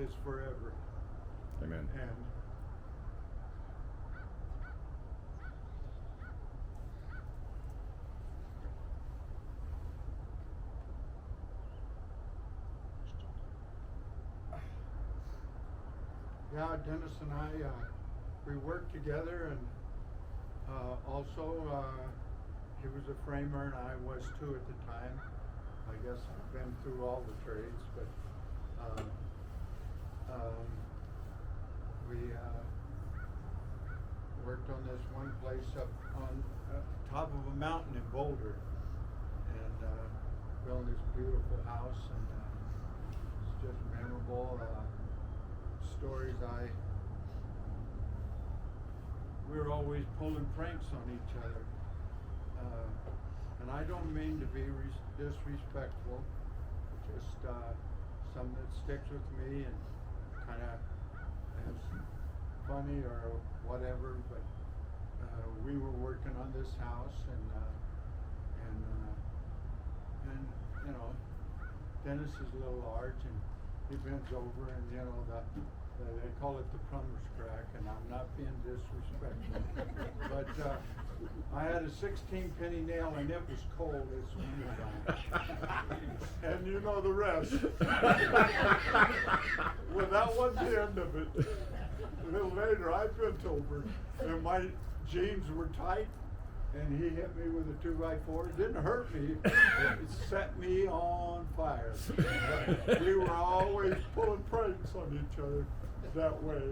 is forever. Amen. And yeah, Dennis and I, we worked together, and also he was a framer and I was too at the time. I guess I've been through all the trades, but we worked on this one place up on top of a mountain in Boulder, and building this beautiful house, and it's just memorable. Stories we were always pulling pranks on each other, and I don't mean to be disrespectful, just something that sticks with me and kind of is funny or whatever. But we were working on this house, and you know, Dennis is a little large, and he bends over, and you know they call it the plumber's crack, and I'm not being disrespectful, but I had a 16-penny nail, and it was cold this wintertime, and you know the rest. Well, that wasn't the end of it. A little later, I bent over, and my jeans were tight, and he hit me with a 2x4. It didn't hurt me. It set me on fire. We were always pulling pranks on each other that way.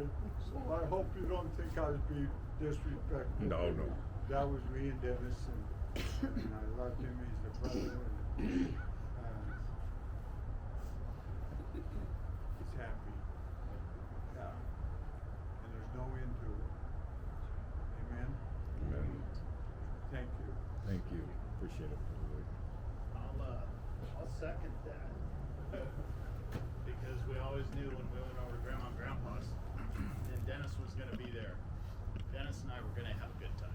So I hope you don't think I was being disrespectful. No. That was me and Dennis, and I loved him. He's a brother. And, he's happy. Yeah. And there's no end to it. Amen. Amen. Thank you. Thank you. Appreciate it. I'll second that. Because we always knew when we went over to Grandma and Grandpa's, and Dennis was going to be there. Dennis and I were going to have a good time.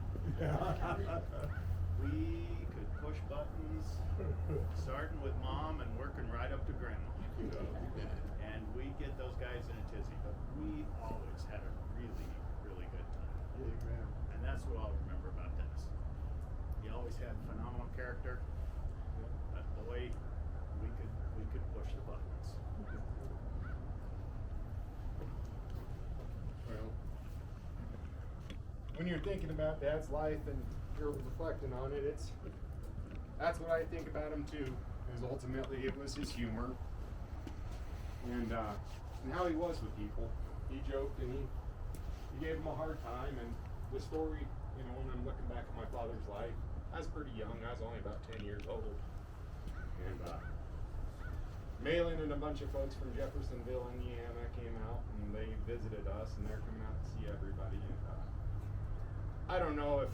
We could push buttons, starting with Mom and working right up to Grandma. And we get those guys in a tizzy, but we always had a really, really good time. Amen. And that's what I'll remember about Dennis. He always had phenomenal character, but boy, we could push the buttons. Well, when you're thinking about Dad's life and you're reflecting on it, that's what I think about him too. Is ultimately it was his humor and how he was with people. He joked and he gave them a hard time. And the story, you know, when I'm looking back at my father's life, I was pretty young. I was only about 10 years old. And Malin and a bunch of folks from Jeffersonville, Indiana came out and they visited us, and they're coming out to see everybody. And I don't know if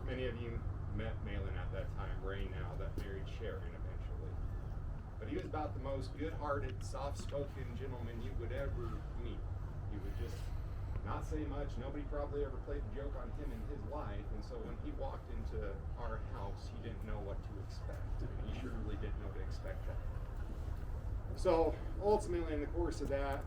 many of you met Malin at that time, Ray now, that married Sharon eventually. But he was about the most good-hearted, soft-spoken gentleman you would ever meet. He would just not say much. Nobody probably ever played a joke on him in his life. And so when he walked into our house, he didn't know what to expect. I mean, he surely didn't know to expect that. So ultimately, in the course of that,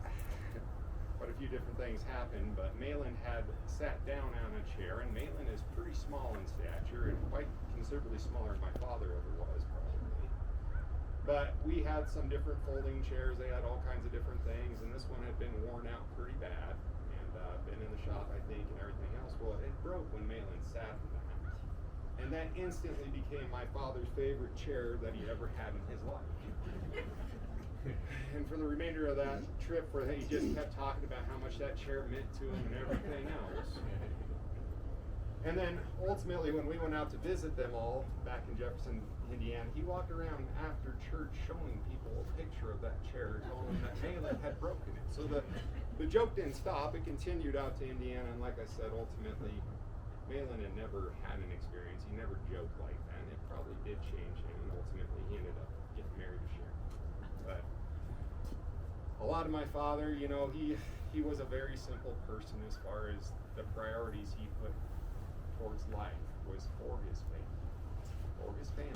quite a few different things happened, but Malin had sat down on a chair, and Malin is pretty small in stature and quite considerably smaller than my father ever was, probably. But we had some different folding chairs. They had all kinds of different things, and this one had been worn out pretty bad, and been in the shop, I think, and everything else. Well, it broke when Malin sat in that. And that instantly became my father's favorite chair that he ever had in his life. And for the remainder of that trip, where he just kept talking about how much that chair meant to him and everything else. And then ultimately, when we went out to visit them all back in Jefferson, Indiana, he walked around after church showing people a picture of that chair, telling them that Malin had broken it. So the joke didn't stop. It continued out to Indiana, and like I said, ultimately, Malin had never had an experience. He never joked like that, and it probably did change him, and ultimately he ended up getting married to Sharon. But a lot of my father, you know, he was a very simple person as far as the priorities he put towards life was for his family, for his family.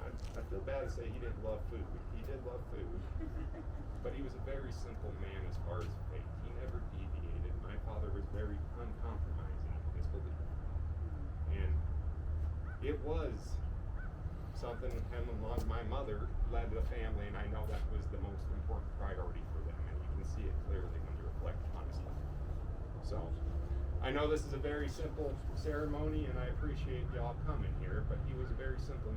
I feel bad to say he didn't love food. He did love food. but he was a very simple man as far as faith. He never deviated. My father was very uncompromising in his belief. And it was something him along with my mother led the family, and I know that was the most important priority for them, and you can see it clearly when you reflect on his life. So, I know this is a very simple ceremony, and I appreciate y'all coming here, but he was a very simple